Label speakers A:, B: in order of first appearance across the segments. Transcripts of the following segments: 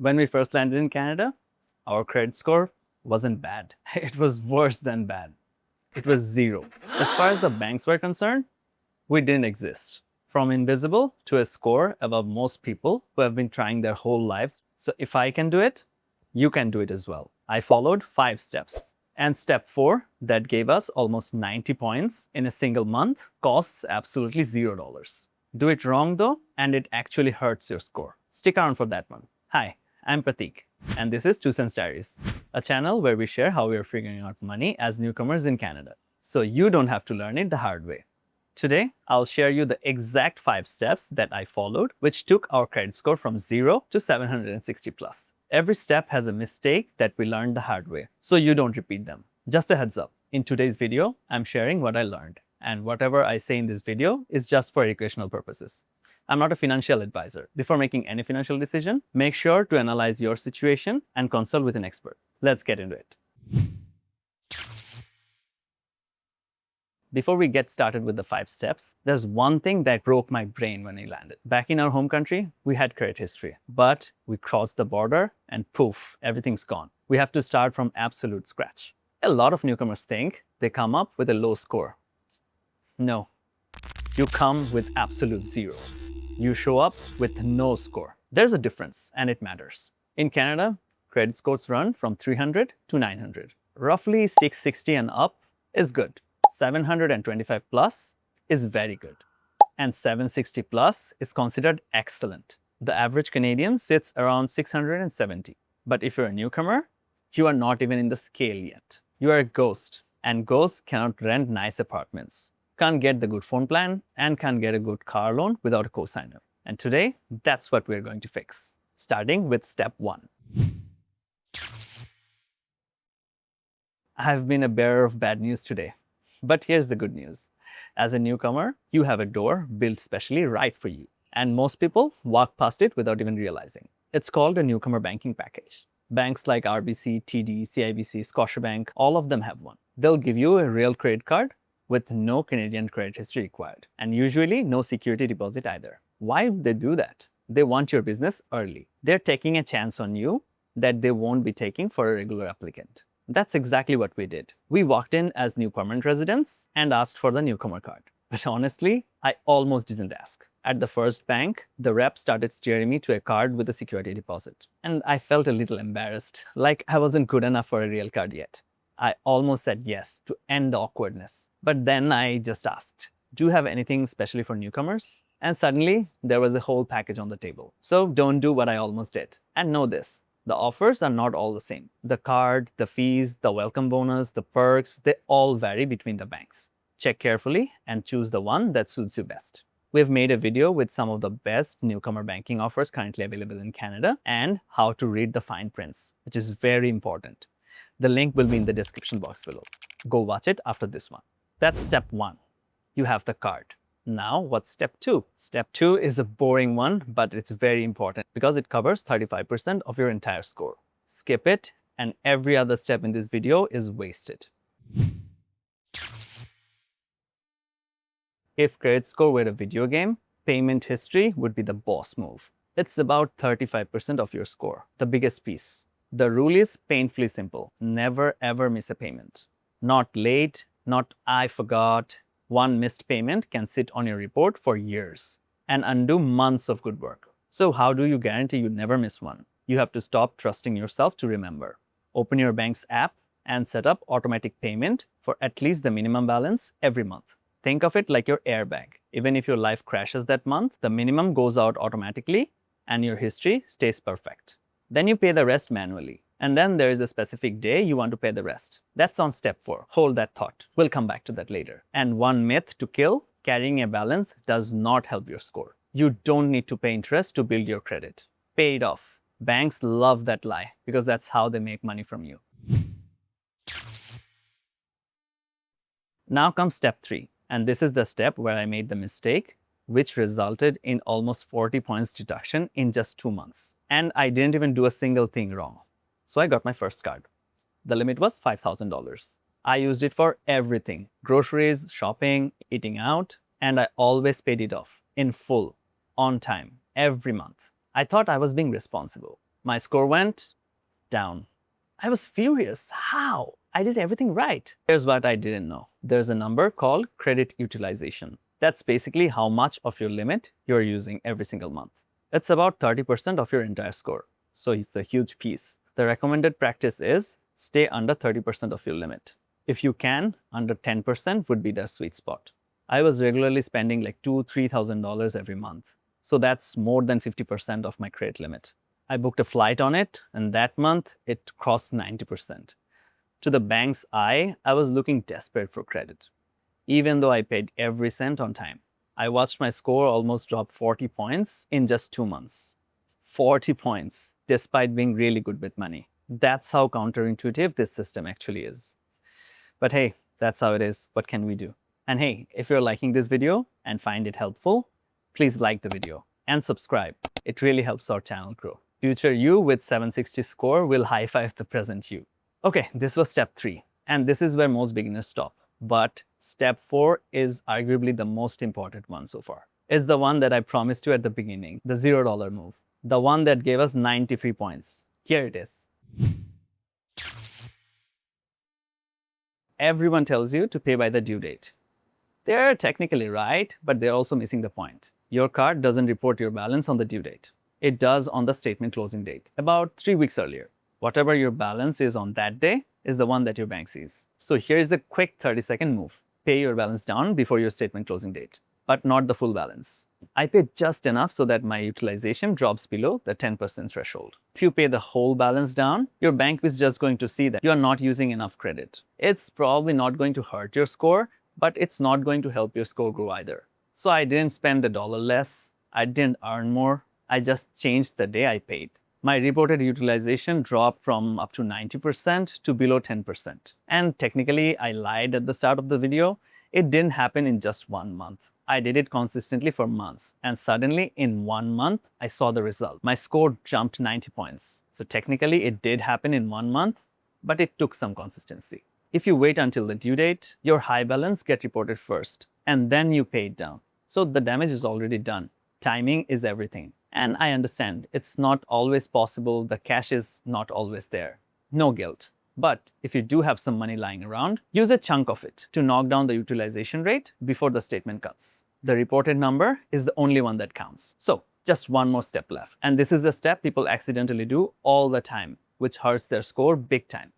A: When we first landed in Canada, our credit score wasn't bad. It was worse than bad. It was zero. As far as the banks were concerned, we didn't exist. From invisible to a score above most people who have been trying their whole lives. So if I can do it, you can do it as well. I followed 5 steps. And step 4, that gave us almost 90 points in a single month, costs absolutely $0. Do it wrong though, and it actually hurts your score. Stick around for that one. Hi, I'm Pratik, and this is 2 Cents Diaries, a channel where we share how we are figuring out money as newcomers in Canada, so you don't have to learn it the hard way. Today, I'll share you the exact 5 steps that I followed, which took our credit score from 0 to 760 plus. Every step has a mistake that we learned the hard way, so you don't repeat them. Just a heads up, in today's video, I'm sharing what I learned, and whatever I say in this video is just for educational purposes. I'm not a financial advisor. Before making any financial decision, make sure to analyze your situation and consult with an expert. Let's get into it. Before we get started with the 5 steps, there's one thing that broke my brain when I landed. Back in our home country, we had credit history, but we crossed the border and poof, everything's gone. We have to start from absolute scratch. A lot of newcomers think they come up with a low score. No, you come with absolute 0. You show up with no score. There's a difference, and it matters. In Canada, credit scores run from 300 to 900. Roughly 660 and up is good. 725 plus is very good. And 760 plus is considered excellent. The average Canadian sits around 670. But if you're a newcomer, you are not even in the scale yet. You are a ghost, and ghosts cannot rent nice apartments, can't get the good phone plan, and can't get a good car loan without a cosigner. And today, that's what we're going to fix, starting with step 1. I've been a bearer of bad news today, but here's the good news. As a newcomer, you have a door built specially right for you, and most people walk past it without even realizing. It's called a newcomer banking package. Banks like RBC, TD, CIBC, Scotiabank, all of them have one. They'll give you a real credit card with no Canadian credit history required, and usually no security deposit either. Why would they do that? They want your business early. They're taking a chance on you that they won't be taking for a regular applicant. That's exactly what we did. We walked in as new permanent residents and asked for the newcomer card. But honestly, I almost didn't ask. At the first bank, the rep started steering me to a card with a security deposit. And I felt a little embarrassed, like I wasn't good enough for a real card yet. I almost said yes to end the awkwardness. But then I just asked, do you have anything especially for newcomers? And suddenly, there was a whole package on the table. So don't do what I almost did. And know this, the offers are not all the same. The card, the fees, the welcome bonus, the perks, they all vary between the banks. Check carefully and choose the one that suits you best. We've made a video with some of the best newcomer banking offers currently available in Canada and how to read the fine prints, which is very important. The link will be in the description box below. Go watch it after this one. That's step 1. You have the card. Now, what's step 2? Step 2 is a boring one, but it's very important because it covers 35% of your entire score. Skip it, and every other step in this video is wasted. If credit score were a video game, payment history would be the boss move. It's about 35% of your score, the biggest piece. The rule is painfully simple. Never ever miss a payment. Not late, not I forgot. One missed payment can sit on your report for years and undo months of good work. So how do you guarantee you never miss one? You have to stop trusting yourself to remember. Open your bank's app and set up automatic payment for at least the minimum balance every month. Think of it like your airbag. Even if your life crashes that month, the minimum goes out automatically and your history stays perfect. Then you pay the rest manually. And then there is a specific day you want to pay the rest. That's on step 4. Hold that thought. We'll come back to that later. And one myth to kill, carrying a balance does not help your score. You don't need to pay interest to build your credit. Pay it off. Banks love that lie because that's how they make money from you. Now comes step 3. And this is the step where I made the mistake, which resulted in almost 40 points deduction in just 2 months. And I didn't even do a single thing wrong. So I got my first card. The limit was $5,000. I used it for everything: groceries, shopping, eating out, and I always paid it off in full, on time, every month. I thought I was being responsible. My score went down. I was furious. How? I did everything right. Here's what I didn't know. There's a number called credit utilization. That's basically how much of your limit you're using every single month. It's about 30% of your entire score. So it's a huge piece. The recommended practice is stay under 30% of your limit. If you can, under 10% would be the sweet spot. I was regularly spending like $2,000–$3,000 every month. So that's more than 50% of my credit limit. I booked a flight on it, and that month it crossed 90%. To the bank's eye, I was looking desperate for credit, even though I paid every cent on time. I watched my score almost drop 40 points in just 2 months. 40 points, despite being really good with money. That's how counterintuitive this system actually is. But hey, that's how it is. What can we do? And hey, if you're liking this video and find it helpful, please like the video and subscribe. It really helps our channel grow. Future you with 760 score will high-five the present you. Okay, this was step 3, and this is where most beginners stop. But step 4 is arguably the most important one so far. It's the one that I promised you at the beginning, the $0 move. The one that gave us 93 points. Here it is. Everyone tells you to pay by the due date. They're technically right, but they're also missing the point. Your card doesn't report your balance on the due date. It does on the statement closing date, about 3 weeks earlier. Whatever your balance is on that day is the one that your bank sees. So here is a quick 30-second move. Pay your balance down before your statement closing date, but not the full balance. I paid just enough so that my utilization drops below the 10% threshold. If you pay the whole balance down, your bank is just going to see that you are not using enough credit. It's probably not going to hurt your score, but it's not going to help your score grow either. So I didn't spend $1 less. I didn't earn more. I just changed the day I paid. My reported utilization dropped from up to 90% to below 10%. And technically, I lied at the start of the video. It didn't happen in just 1 month. I did it consistently for months. And suddenly, in 1 month, I saw the result. My score jumped 90 points. So technically, it did happen in 1 month, but it took some consistency. If you wait until the due date, your high balance gets reported first, and then you pay it down. So the damage is already done. Timing is everything. And I understand it's not always possible, the cash is not always there. No guilt. But if you do have some money lying around, use a chunk of it to knock down the utilization rate before the statement cuts. The reported number is the only one that counts. So just one more step left. And this is a step people accidentally do all the time, which hurts their score big time.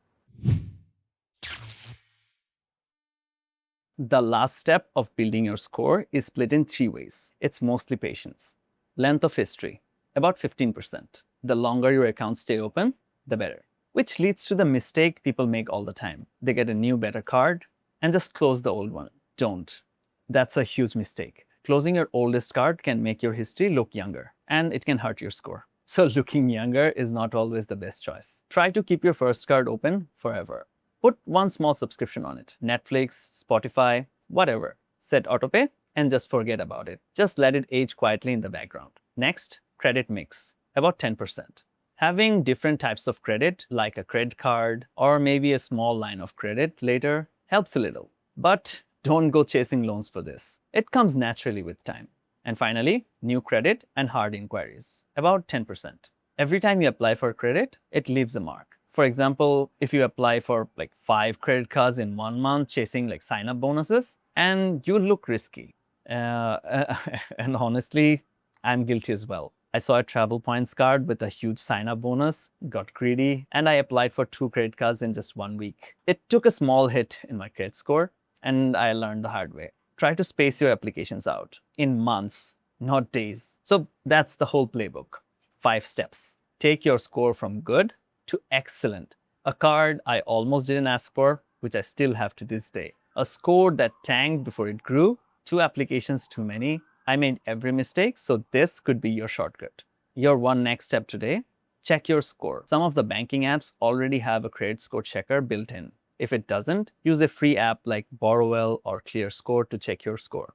A: The last step of building your score is split in 3 ways. It's mostly patience. Length of history, about 15%. The longer your accounts stay open, the better. Which leads to the mistake people make all the time. They get a new, better card and just close the old one. Don't. That's a huge mistake. Closing your oldest card can make your history look younger, and it can hurt your score. So looking younger is not always the best choice. Try to keep your first card open forever. Put one small subscription on it. Netflix, Spotify, whatever. Set autopay and just forget about it. Just let it age quietly in the background. Next, credit mix, about 10%. Having different types of credit, like a credit card or maybe a small line of credit later, helps a little. But don't go chasing loans for this. It comes naturally with time. And finally, new credit and hard inquiries, about 10%. Every time you apply for credit, it leaves a mark. For example, if you apply for like 5 credit cards in 1 month, chasing like sign-up bonuses, and you look risky. And honestly, I'm guilty as well. I saw a travel points card with a huge sign-up bonus, got greedy, and I applied for 2 credit cards in just 1 week. It took a small hit in my credit score, and I learned the hard way. Try to space your applications out in months, not days. So that's the whole playbook. 5 steps. Take your score from good to excellent. A card I almost didn't ask for, which I still have to this day. A score that tanked before it grew. 2 applications too many. I made every mistake, so this could be your shortcut. Your one next step today, check your score. Some of the banking apps already have a credit score checker built in. If it doesn't, use a free app like Borrowell or ClearScore to check your score.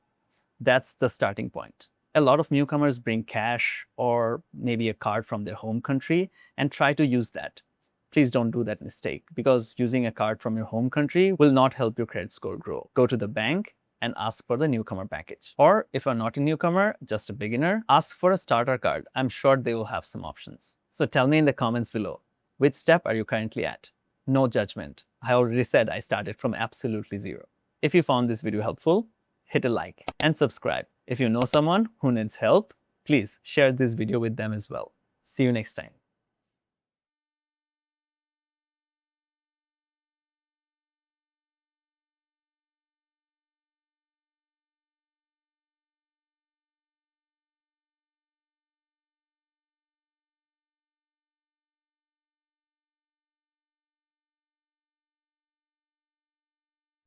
A: That's the starting point. A lot of newcomers bring cash or maybe a card from their home country and try to use that. Please don't do that mistake, because using a card from your home country will not help your credit score grow. Go to the bank and ask for the newcomer package. Or if you're not a newcomer, just a beginner, ask for a starter card. I'm sure they will have some options. So tell me in the comments below, which step are you currently at? No judgment. I already said I started from absolutely zero. If you found this video helpful, hit a like and subscribe. If you know someone who needs help, please share this video with them as well. See you next time.